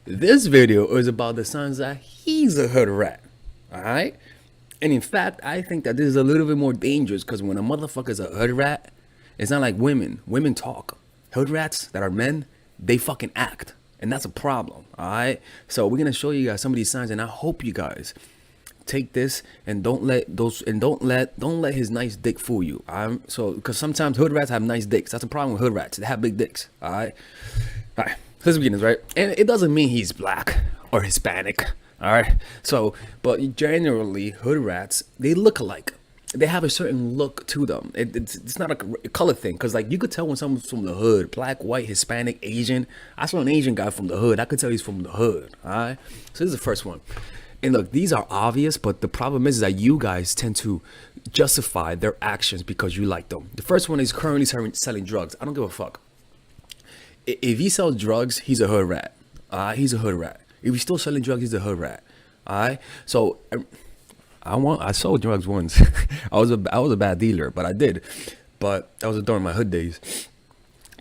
This video is about the signs that he's a hood rat. Alright? And in fact, I think that this is a little bit more dangerous because when a motherfucker's a hood rat, it's not like women. Women talk. Hood rats that are men, they fucking act. And that's a problem. Alright? So we're gonna show you guys some of these signs, and I hope you guys take this and don't let his nice dick fool you. So because sometimes hood rats have nice dicks. That's a problem with hood rats. They have big dicks. All right, let's begin this, right? And it doesn't mean he's black or Hispanic. All right. So, but generally, hood rats, they look alike. They have a certain look to them. It's not a color thing, because like you could tell when someone's from the hood, black, white, Hispanic, Asian. I saw an Asian guy from the hood. I could tell he's from the hood. All right. So this is the first one. And look, these are obvious, but the problem is that you guys tend to justify their actions because you like them. The first one is currently selling drugs. I don't give a fuck. If he sells drugs, he's a hood rat. He's a hood rat. If he's still selling drugs, he's a hood rat. Alright. So I sold drugs once. I was a bad dealer, but I did. But that was during my hood days.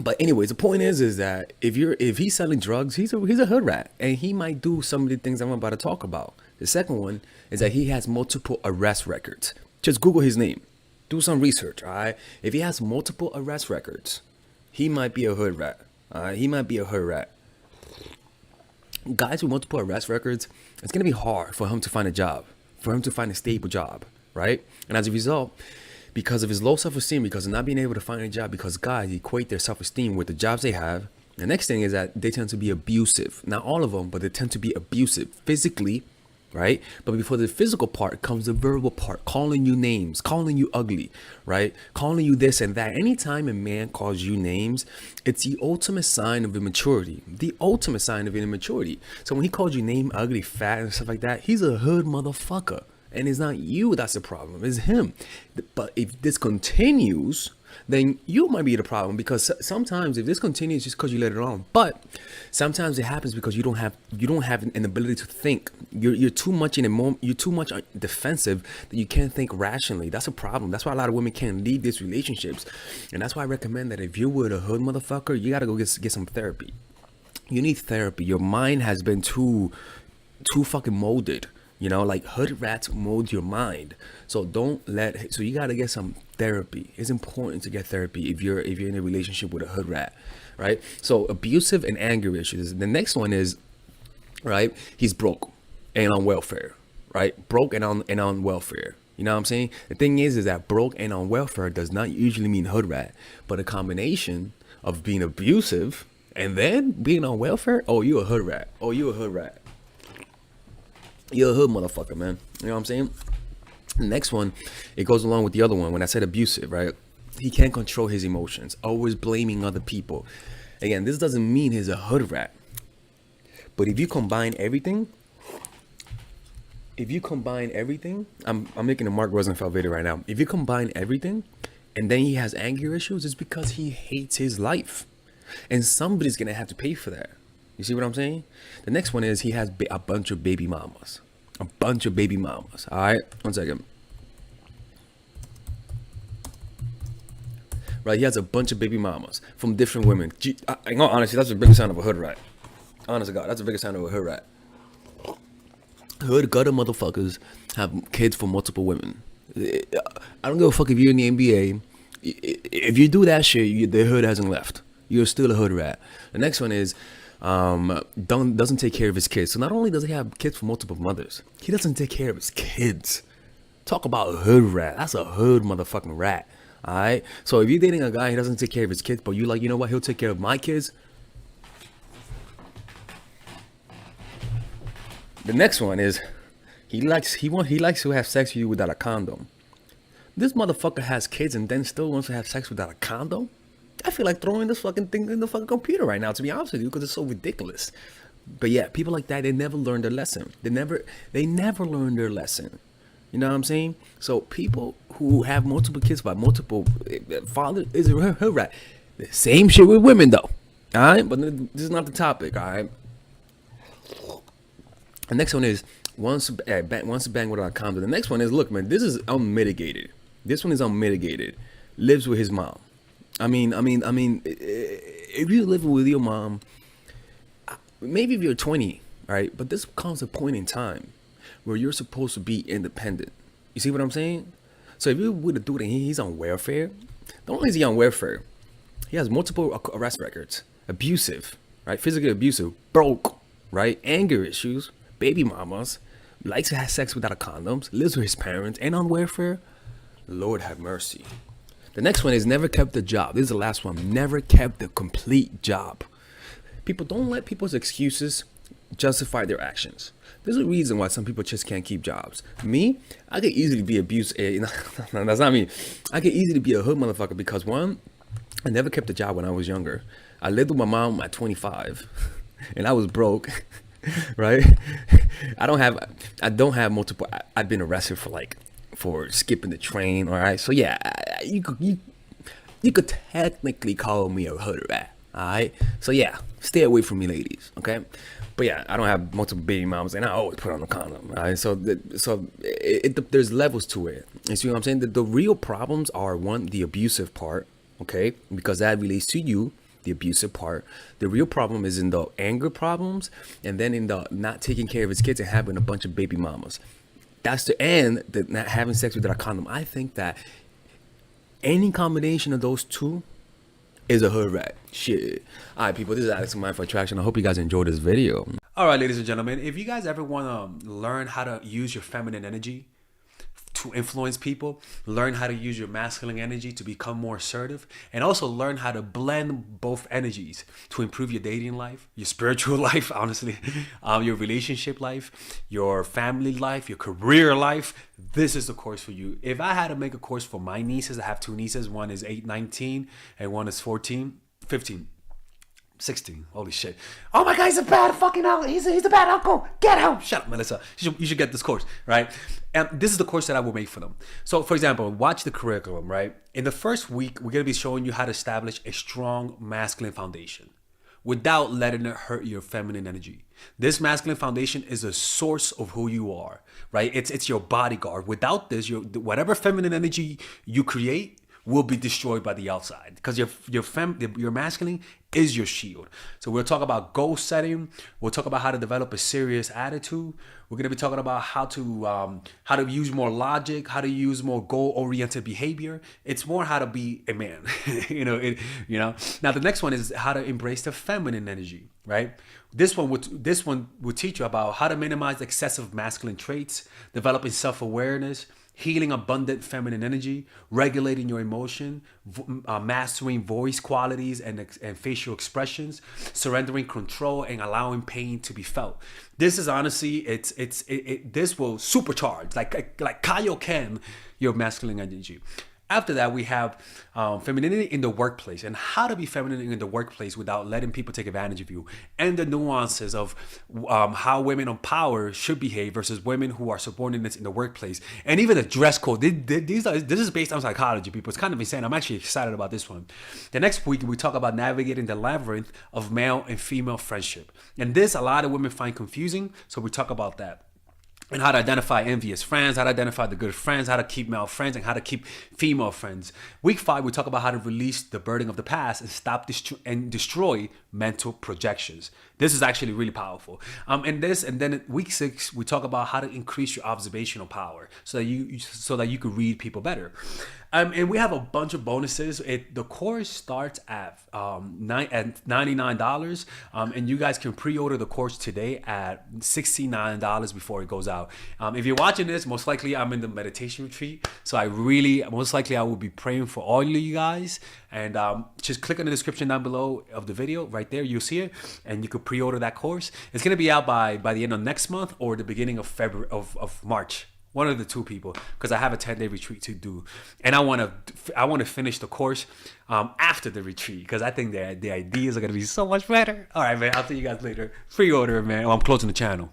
But anyways, the point is that if he's selling drugs, he's a hood rat, and he might do some of the things I'm about to talk about. The second one is that he has multiple arrest records. Just Google his name. Do some research, alright? If he has multiple arrest records, he might be a hood rat. He might be a hood rat. Guys with multiple arrest records, it's gonna be hard for him to find a job, for him to find a stable job, right? And as a result, because of his low self-esteem, because of not being able to find a job, because guys equate their self-esteem with the jobs they have. The next thing is that they tend to be abusive. Not all of them, but they tend to be abusive physically, right? But before the physical part comes the verbal part, calling you names, calling you ugly, right? Calling you this and that. Anytime a man calls you names, it's the ultimate sign of immaturity. The ultimate sign of immaturity. So when he calls you name, ugly, fat, and stuff like that, he's a hood motherfucker. And it's not you that's the problem, it's him. But if this continues, then you might be the problem, because sometimes if this continues, just because you let it on. But sometimes it happens because you don't have an ability to think. You're too much in a moment. You're too much defensive that you can't think rationally. That's a problem. That's why a lot of women can't leave these relationships, and that's why I recommend that if you're with a hood motherfucker, you gotta go get some therapy. You need therapy. Your mind has been too fucking molded. You know, like hood rats mold your mind. So so you gotta get some therapy. It's important to get therapy if you're in a relationship with a hood rat, right? So abusive and anger issues. The next one is, right, he's broke and on welfare, right? Broke and on welfare. You know what I'm saying? The thing is that broke and on welfare does not usually mean hood rat, but a combination of being abusive and then being on welfare. Oh, you a hood rat. Oh, you a hood rat. You're a hood motherfucker, man. You know what I'm saying? The next one, it goes along with the other one. When I said abusive, right? He can't control his emotions, always blaming other people. Again, this doesn't mean he's a hood rat. But if you combine everything, I'm making a Mark Rosenfeld video right now. If you combine everything, and then he has anger issues, it's because he hates his life. And somebody's gonna have to pay for that. You see what I'm saying? The next one is he has a bunch of baby mamas. A bunch of baby mamas. All right, 1 second. Right, he has a bunch of baby mamas from different women. Honestly, that's the biggest sign of a hood rat. Honest to God, that's the biggest sign of a hood rat. Hood gutter motherfuckers have kids for multiple women. I don't give a fuck if you're in the NBA. If you do that shit, the hood hasn't left. You're still a hood rat. The next one is doesn't take care of his kids. So not only does he have kids from multiple mothers, he doesn't take care of his kids. Talk about a hood rat. That's a hood motherfucking rat. All right. So if you're dating a guy who doesn't take care of his kids, but you like, you know what, he'll take care of my kids. The next one is he likes to have sex with you without a condom. This motherfucker has kids and then still wants to have sex without a condom. I feel like throwing this fucking thing in the fucking computer right now, to be honest with you, because it's so ridiculous. But yeah, people like that, they never learn their lesson. They never learn their lesson. You know what I'm saying? So people who have multiple kids by multiple fathers is a hood rat. Same shit with women though. All right, but this is not the topic. All right. The next one is once bang without a condom. The next one is, look, man, this is unmitigated. This one is unmitigated. Lives with his mom. I mean, if you live with your mom, maybe if you're 20, right? But this comes a point in time where you're supposed to be independent. You see what I'm saying? So if you're with a dude and he's on welfare, not only is he on welfare, he has multiple arrest records, abusive, right? Physically abusive, broke, right? Anger issues, baby mamas, likes to have sex without a condom, lives with his parents, and on welfare. Lord have mercy. The next one is never kept a job. This is the last one. Never kept a complete job. People, don't let people's excuses justify their actions. There's a reason why some people just can't keep jobs. Me, I could easily be abused. No, that's not me. I could easily be a hood motherfucker because one, I never kept a job when I was younger. I lived with my mom at 25 and I was broke, right? I don't have multiple. I've been arrested for skipping the train. All right. So yeah, you could technically call me a hood rat. All right. So yeah, stay away from me, ladies. Okay. But yeah, I don't have multiple baby moms, and I always put on the condom. All right. So there's levels to it. You see what I'm saying? The real problems are, one, the abusive part. Okay, because that relates to you, the abusive part. The real problem is in the anger problems, and then in the not taking care of his kids and having a bunch of baby mamas. That's the end. The not having sex without a condom. I think that any combination of those two is a hood rat. Shit. All right, people. This is Alex from Mindful Attraction. I hope you guys enjoyed this video. All right, ladies and gentlemen, if you guys ever want to learn how to use your feminine energy to influence people, learn how to use your masculine energy to become more assertive, and also learn how to blend both energies to improve your dating life, your spiritual life, honestly, your relationship life, your family life, your career life, this is the course for you. If I had to make a course for my nieces, I have two nieces, one is 19 and one is 15. 16. Holy shit. Oh my God, he's a bad fucking uncle. He's a bad uncle. Get him. Shut up, Melissa. You should get this course, right? And this is the course that I will make for them. So, for example, watch the curriculum, right? In the first week, we're going to be showing you how to establish a strong masculine foundation without letting it hurt your feminine energy. This masculine foundation is a source of who you are, right? It's your bodyguard. Without this, whatever feminine energy you create will be destroyed by the outside, because your masculine is your shield. So we'll talk about goal setting. We'll talk about how to develop a serious attitude. We're going to be talking about how to use more logic, how to use more goal-oriented behavior. It's more how to be a man. Now the next one is how to embrace the feminine energy, right? This one would teach you about how to minimize excessive masculine traits, developing self-awareness, healing abundant feminine energy, regulating your emotion, mastering voice qualities and facial expressions, surrendering control, and allowing pain to be felt. This is honestly, this will supercharge, like Kaioken, your masculine energy. After that, we have femininity in the workplace and how to be feminine in the workplace without letting people take advantage of you, and the nuances of how women on power should behave versus women who are subordinates in the workplace, and even the dress code. This is based on psychology, people. It's kind of insane. I'm actually excited about this one. The next week, we talk about navigating the labyrinth of male and female friendship. And this, a lot of women find confusing, so we talk about that. And how to identify envious friends, how to identify the good friends, how to keep male friends, and how to keep female friends. Week 5, we talk about how to release the burden of the past and stop and destroy mental projections. This is actually really powerful. And then week 6, we talk about how to increase your observational power so that you can read people better. And we have a bunch of bonuses. The course starts at $99, and you guys can pre-order the course today at $69 before it goes out. If you're watching this, most likely I'm in the meditation retreat, so most likely I will be praying for all of you guys. And just click on the description down below of the video. Right there, you'll see it, and you could pre-order that course. It's gonna be out by the end of next month or the beginning of February of March. One of the two, people, because I have a 10-day retreat to do, and I want to finish the course after the retreat, because I think the ideas are gonna be so much better. All right, man. I'll see you guys later. Pre-order, man. I'm closing the channel.